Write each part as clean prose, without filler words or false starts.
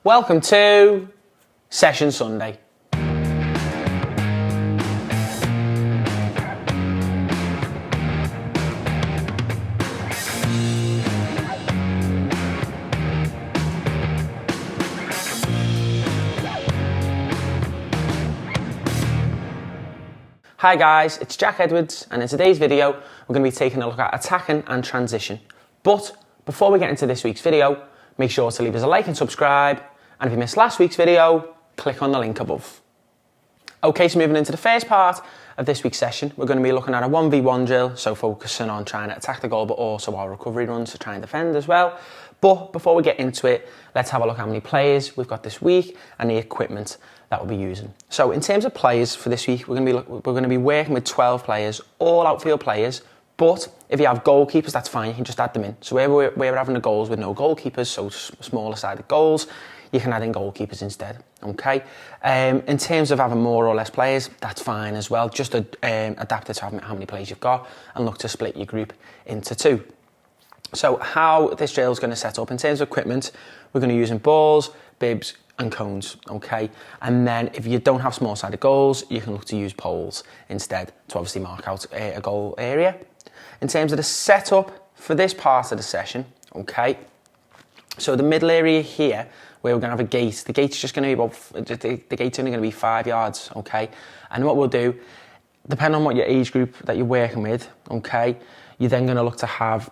Welcome to Session Sunday. Hi guys, it's Jack Edwards, and in today's video we're going to be taking a look at attacking and transition. But before we get into this week's video, make sure to leave us a like and subscribe, and if you missed last week's video, click on the link above. Okay, so moving into the first part of this week's session, we're going to be looking at a 1v1 drill, so focusing on trying to attack the goal but also our recovery runs to try and defend as well. But before we get into it, let's have a look at how many players we've got this week and the equipment that we'll be using. So in terms of players for this week, we're going to be working with 12 players, all outfield players. But if you have goalkeepers, that's fine, you can just add them in. So where we're having the goals with no goalkeepers, so smaller sided goals, you can add in goalkeepers instead, okay? In terms of having more or less players, that's fine as well. Just adapt it to how many players you've got and look to split your group into two. So how this drill is going to set up, in terms of equipment, we're going to be using balls, bibs and cones, okay? And then if you don't have small-sided goals, you can look to use poles instead to obviously mark out a goal area. In terms of the setup for this part of the session, okay? So the middle area here, where we're going to have a gate, the gate's just going to be the gate's only going to be 5 yards, okay? And what we'll do, depending on what your age group that you're working with, okay, you're then going to look to have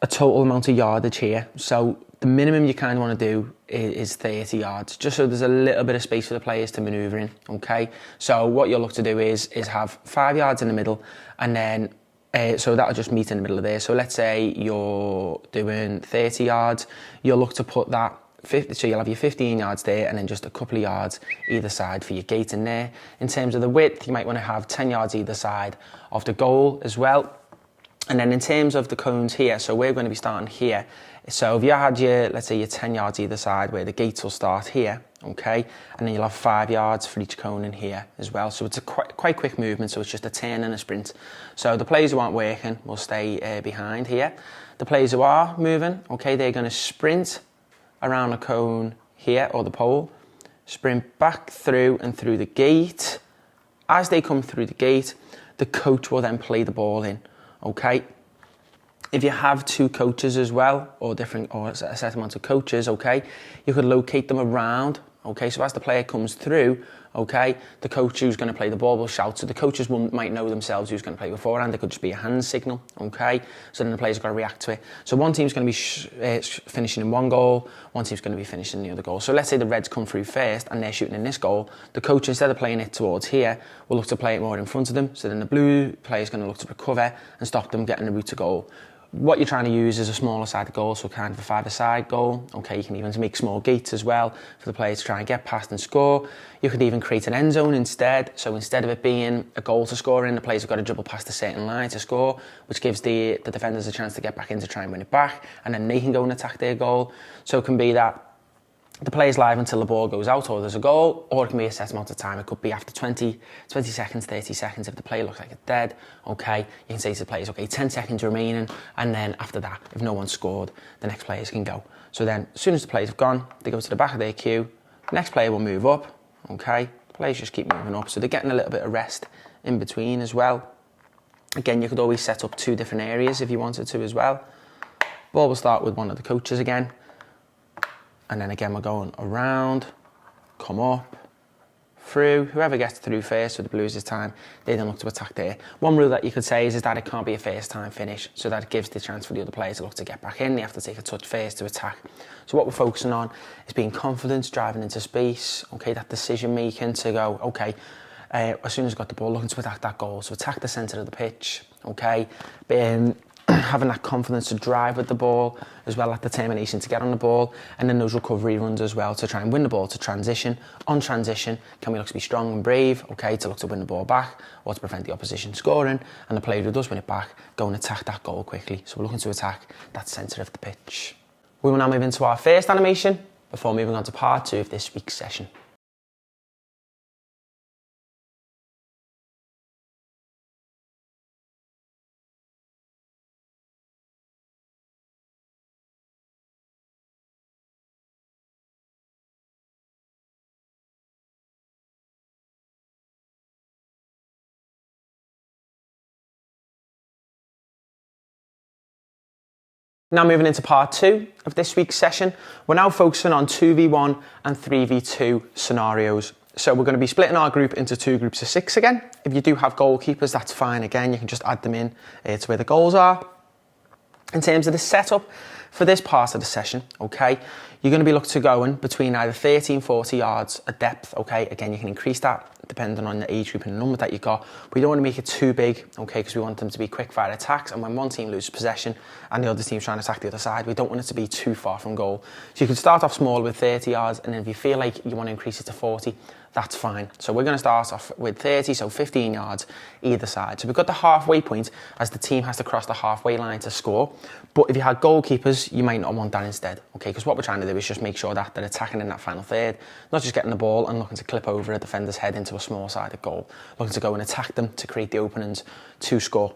a total amount of yardage here. So the minimum you kind of want to do is 30 yards, just so there's a little bit of space for the players to manoeuvre in, okay? So what you'll look to do is have 5 yards in the middle, and then so that'll just meet in the middle of there. So let's say you're doing 30 yards, you'll look to put that 50, so you'll have your 15 yards there and then just a couple of yards either side for your gate in there. In terms of the width, you might want to have 10 yards either side of the goal as well. And then in terms of the cones here, so we're going to be starting here. So if you had your, let's say your 10 yards either side where the gates will start here, okay? And then you'll have 5 yards for each cone in here as well. So it's a quite quick movement, so it's just a turn and a sprint. So the players who aren't working will stay behind here. The players who are moving, okay, they're going to sprint around the cone here, or the pole, sprint back through and through the gate. As they come through the gate, the coach will then play the ball in, okay? If you have two coaches as well, or a set amount of coaches, okay, you could locate them around, okay? So as the player comes through, okay, the coach who's going to play the ball will shout. So the coaches might know themselves who's going to play beforehand. It could just be a hand signal, okay? So then the players have got to react to it. So one team's going to be finishing in one goal, one team's going to be finishing in the other goal. So let's say the Reds come through first and they're shooting in this goal. The coach, instead of playing it towards here, will look to play it more in front of them. So then the blue player's going to look to recover and stop them getting the route to goal. What you're trying to use is a smaller sided goal, so kind of a 5-a-side goal. Okay, you can even make small gates as well for the players to try and get past and score. You could even create an end zone instead. So instead of it being a goal to score in, the players have got to dribble past a certain line to score, which gives the defenders a chance to get back in to try and win it back, and then they can go and attack their goal. So it can be that the play's live until the ball goes out or there's a goal, or it can be a set amount of time. It could be after 20 seconds, 30 seconds. If the player looks like it's dead, okay, you can say to the players, okay, 10 seconds remaining, and then after that, if no one's scored, the next players can go. So then, as soon as the players have gone, they go to the back of their queue, the next player will move up, okay, players just keep moving up, so they're getting a little bit of rest in between as well. Again, you could always set up 2 different areas if you wanted to as well. Ball will start with one of the coaches again. And then again, we're going around, come up, through. Whoever gets through first with the Blues this time, they then look to attack there. One rule that you could say is that it can't be a first time finish, so that it gives the chance for the other players to look to get back in. They have to take a touch first to attack. So what we're focusing on is being confident, driving into space, okay, that decision making to go, okay, as soon as you've got the ball, looking to attack that goal, so attack the centre of the pitch, okay, having that confidence to drive with the ball, as well as determination to get on the ball, and then those recovery runs as well to try and win the ball to transition. On transition, can we look to be strong and brave, okay, to look to win the ball back or to prevent the opposition scoring, and the player who does win it back, go and attack that goal quickly. So we're looking to attack that centre of the pitch. We will now move into our first animation before moving on to part 2 of this week's session. Now moving into part 2 of this week's session, we're now focusing on 2v1 and 3v2 scenarios. So we're going to be splitting our group into 2 groups of 6 again. If you do have goalkeepers, that's fine. Again, you can just add them in to where the goals are. In terms of the setup for this part of the session, okay, you're going to be looking to going between either 30 and 40 yards of depth, okay. Again, you can increase that depending on the age group and the number that you've got. We don't want to make it too big, okay, because we want them to be quick fire attacks, and when one team loses possession and the other team's trying to attack the other side, we don't want it to be too far from goal. So you can start off small with 30 yards, and then if you feel like you want to increase it to 40, that's fine. So we're going to start off with 30, so 15 yards either side. So we've got the halfway point as the team has to cross the halfway line to score. But if you had goalkeepers, you might not want that instead, okay? Because what we're trying to do is just make sure that they're attacking in that final third, not just getting the ball and looking to clip over a defender's head into a small-sided goal, looking to go and attack them to create the openings to score.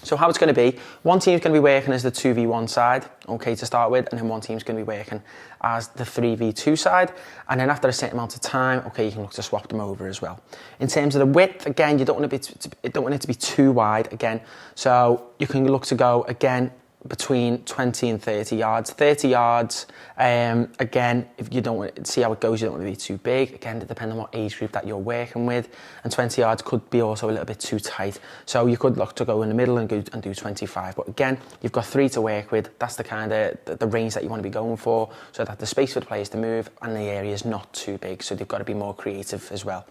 So how it's going to be, one team's going to be working as the 2v1 side, okay, to start with, and then one team's going to be working as the 3v2 side, and then after a certain amount of time, okay, you can look to swap them over as well. In terms of the width, again, you don't want it to be too wide, again, so you can look to go, again, between 20 and 30 yards. 30 yards, again, if you don't want to see how it goes, you don't want to be too big. Again, it depends on what age group that you're working with. And 20 yards could be also a little bit too tight. So you could look to go in the middle and do 25. But again, you've got 3 to work with. That's the kind of the range that you want to be going for, so that the space for the players to move and the area is not too big. So they've got to be more creative as well.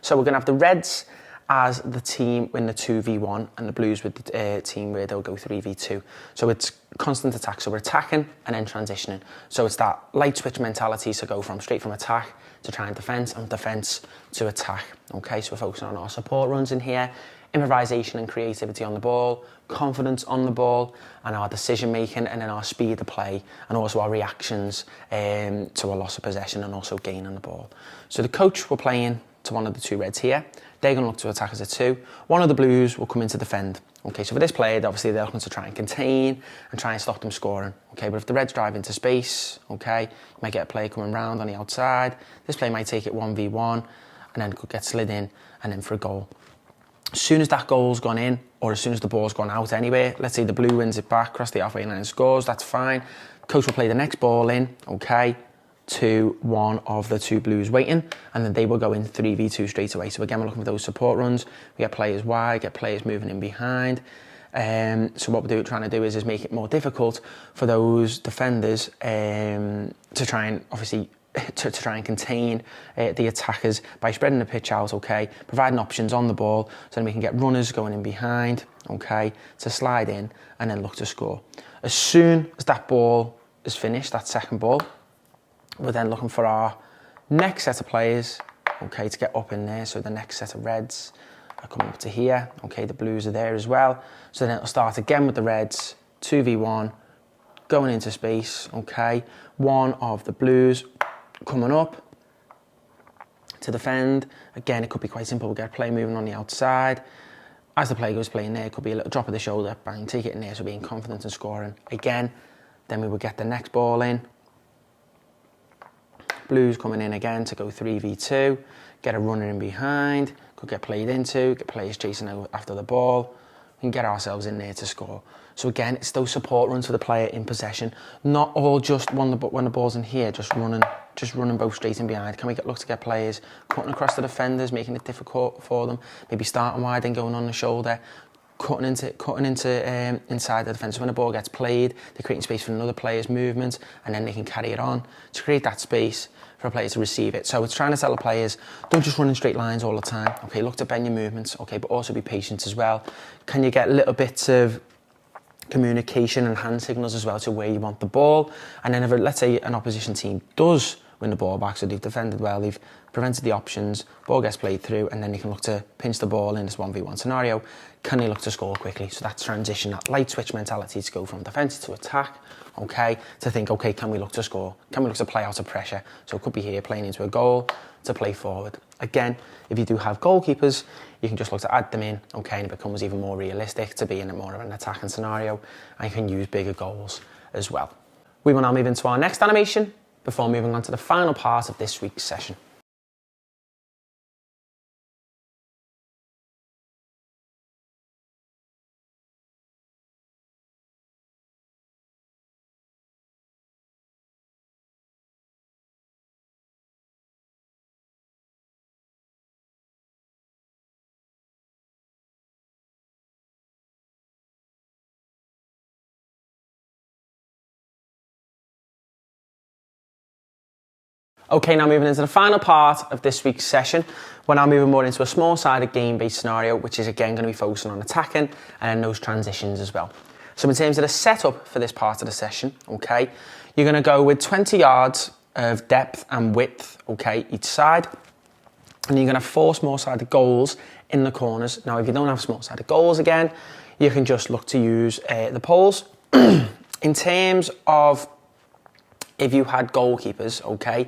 So we're going to have the Reds as the team in the 2v1 and the Blues with the team where they'll go 3v2. So it's constant attack. So we're attacking and then transitioning. So it's that light switch mentality to go straight from attack to try and defence, and defence to attack. Okay, so we're focusing on our support runs in here, improvisation and creativity on the ball, confidence on the ball, and our decision making, and then our speed of play, and also our reactions to a loss of possession and also gaining the ball. So the coach will play in to one of the 2 Reds here. They're going to look to attack as a 2. One of the Blues will come in to defend. Okay, so for this play, obviously they're looking to try and contain and try and stop them scoring. Okay, but if the Reds drive into space, okay, you might get a player coming round on the outside. This play might take it 1v1 and then could get slid in and in for a goal. As soon as that goal's gone in, or as soon as the ball's gone out anyway, let's say the Blue wins it back, cross the halfway line and scores, that's fine. Coach will play the next ball in, okay, to one of the 2 Blues waiting, and then they will go in 3v2 straight away. So again, we're looking for those support runs. We get players wide, get players moving in behind. So what we're trying to do is make it more difficult for those defenders to try and obviously to try and contain the attackers by spreading the pitch out, okay, providing options on the ball so then we can get runners going in behind, okay, to slide in and then look to score. As soon as that ball is finished, that second ball, we're then looking for our next set of players, okay, to get up in there. So the next set of Reds are coming up to here. Okay, the Blues are there as well. So then it'll start again with the Reds, 2v1, going into space, okay. One of the Blues coming up to defend. Again, it could be quite simple. We'll get a player moving on the outside. As the player goes playing there, it could be a little drop of the shoulder, bang, take it in there, so being confident and scoring. Again, then we would get the next ball in. Blues coming in again to go 3v2, get a runner in behind, could get played into, get players chasing out after the ball, we can get ourselves in there to score. So again, it's those support runs for the player in possession, not all just when the ball's in here, just running both straight in behind. Can we look to get players cutting across the defenders, making it difficult for them, maybe starting wide and going on the shoulder, cutting into inside the defence. When the ball gets played, they're creating space for another player's movement, and then they can carry it on to create that space for a player to receive it. So it's trying to tell the players, don't just run in straight lines all the time. Okay, look to bend your movements, okay, but also be patient as well. Can you get little bits of communication and hand signals as well to where you want the ball? And then if, let's say, an opposition team does win the ball back, so they've defended well, they've prevented the options, ball gets played through, and then they can look to pinch the ball in this 1v1 scenario. Can they look to score quickly? So that transition, that light switch mentality to go from defence to attack, okay, to think, okay, can we look to score? Can we look to play out of pressure? So it could be here playing into a goal to play forward. Again, if you do have goalkeepers, you can just look to add them in, okay, and it becomes even more realistic to be in more of an attacking scenario, and you can use bigger goals as well. We will now move into our next animation before moving on to the final part of this week's session. Okay, now moving into the final part of this week's session, we're now moving more into a small-sided game-based scenario, which is again going to be focusing on attacking and those transitions as well. So in terms of the setup for this part of the session, okay, you're going to go with 20 yards of depth and width, okay, each side. And you're going to have 4 small-sided goals in the corners. Now, if you don't have small-sided goals again, you can just look to use the poles. In terms of if you had goalkeepers, okay,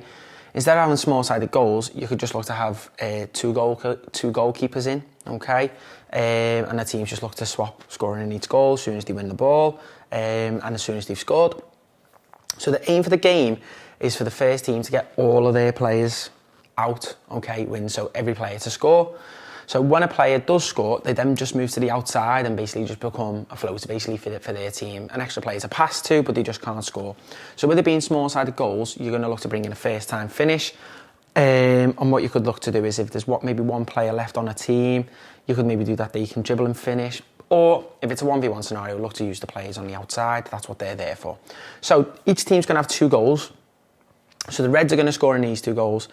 instead of having small-sided goals, you could just look to have two goalkeepers in, okay, and the teams just look to swap scoring in each goal as soon as they win the ball and as soon as they've scored. So the aim for the game is for the first team to get all of their players out, okay, win, so every player to score. So when a player does score, they then just move to the outside and basically just become a floater basically for their team. An extra player to pass to, but they just can't score. So with it being small-sided goals, you're going to look to bring in a first-time finish. And what you could look to do is if there's maybe one player left on a team, you could maybe do that, they can dribble and finish. Or if it's a 1v1 scenario, look to use the players on the outside. That's what they're there for. So each team's going to have 2 goals. So the Reds are going to score in these 2 goals.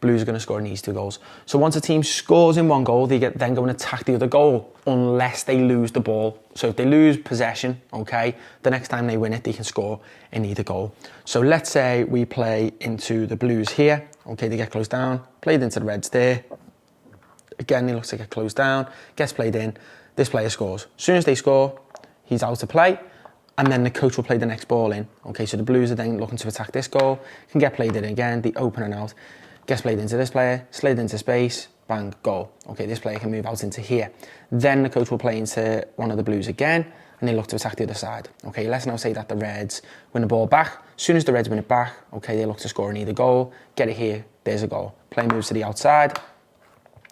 Blues are going to score in these 2 goals. So once a team scores in one goal, they then go and attack the other goal unless they lose the ball. So if they lose possession, okay, the next time they win it, they can score in either goal. So let's say we play into the Blues here. Okay, they get closed down, played into the Reds there. Again, he looks to get closed down, gets played in. This player scores. As soon as they score, he's out to play. And then the coach will play the next ball in. Okay, so the Blues are then looking to attack this goal, can get played in again, they open and out. Gets played into this player, slid into space, bang, goal. Okay, this player can move out into here. Then the coach will play into one of the Blues again, and they look to attack the other side. Okay, let's now say that the Reds win the ball back. As soon as the Reds win it back, okay, they look to score in either goal, get it here, there's a goal. Player moves to the outside.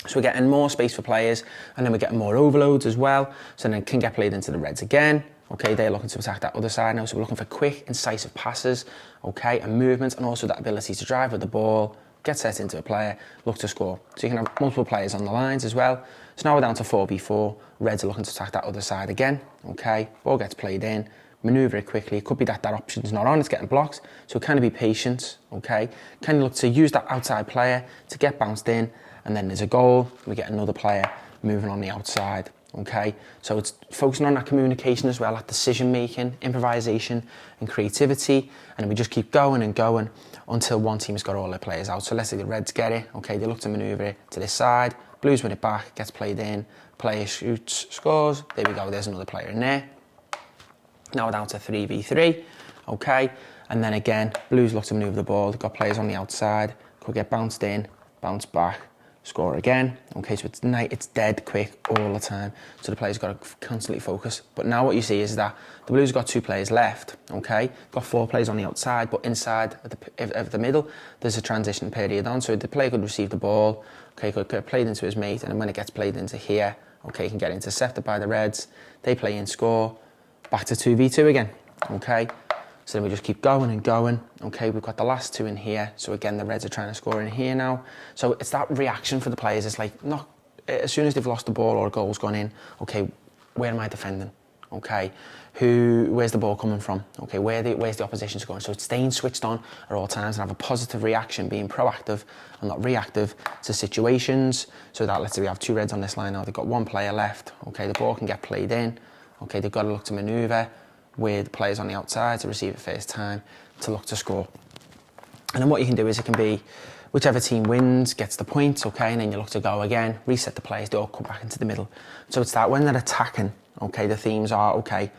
So we're getting more space for players, and then we're getting more overloads as well. So then it can get played into the Reds again. Okay, they're looking to attack that other side now, so we're looking for quick, incisive passes, okay, and movements, and also that ability to drive with the ball, get set into a player, look to score. So you can have multiple players on the lines as well. So now we're down to 4v4. Reds are looking to attack that other side again. Okay, ball gets played in, manoeuvre it quickly. It could be that option's not on, it's getting blocked. So kind of be patient, okay? Kind of look to use that outside player to get bounced in, and then there's a goal. We get another player moving on the outside. Okay, so it's focusing on that communication as well, that decision making, improvisation and creativity, and then we just keep going and going until one team has got all their players out. So let's say the Reds get it, okay, they look to manoeuvre it to this side, Blues win it back, gets played in, player shoots, scores, there we go, there's another player in there. Now we're down to 3v3, okay, and then again, Blues look to manoeuvre the ball, they've got players on the outside, could get bounced in, bounce back, score again. Okay, so it's dead quick all the time. So the player's got to constantly focus. But now what you see is that the Blues have got 2 players left. Okay, got 4 players on the outside, but inside of the middle, there's a transition period on. So the player could receive the ball. Okay, could get played into his mate, and then when it gets played into here, okay, he can get intercepted by the Reds. They play in, score, back to 2v2 again. Okay. So then we just keep going and going. Okay, we've got the last 2 in here. So again, the Reds are trying to score in here now. So it's that reaction for the players. It's like, not as soon as they've lost the ball or a goal's gone in, okay, where am I defending? Okay, where's the ball coming from? Okay, where's the opposition scoring? So it's staying switched on at all times and have a positive reaction, being proactive and not reactive to situations. So that, let's say we have 2 Reds on this line now. They've got 1 player left. Okay, the ball can get played in. Okay, they've got to look to manoeuvre with players on the outside to receive it first time, to look to score. And then what you can do is it can be whichever team wins gets the point, okay, and then you look to go again, reset the players, they all come back into the middle. So it's that when they're attacking, okay, the themes are, okay,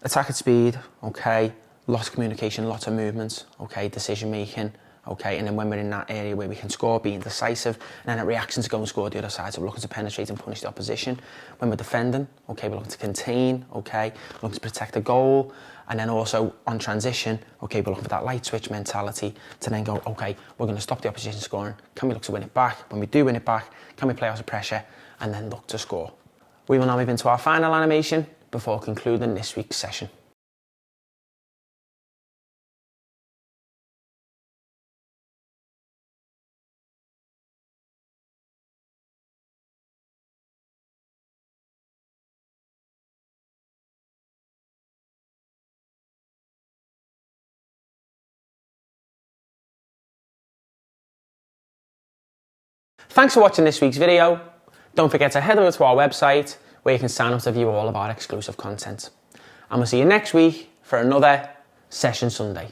attack at speed, okay, lots of communication, lots of movements, okay, decision making, okay, and then when we're in that area where we can score, being decisive, and then a reaction to go and score the other side, so we're looking to penetrate and punish the opposition. When we're defending, okay, we're looking to contain, okay, we're looking to protect the goal, and then also on transition, okay, we're looking for that light switch mentality to then go, okay, we're going to stop the opposition scoring, can we look to win it back? When we do win it back, can we play out of pressure, and then look to score? We will now move into our final animation before concluding this week's session. Thanks for watching this week's video. Don't forget to head over to our website where you can sign up to view all of our exclusive content. And we'll see you next week for another Session Sunday.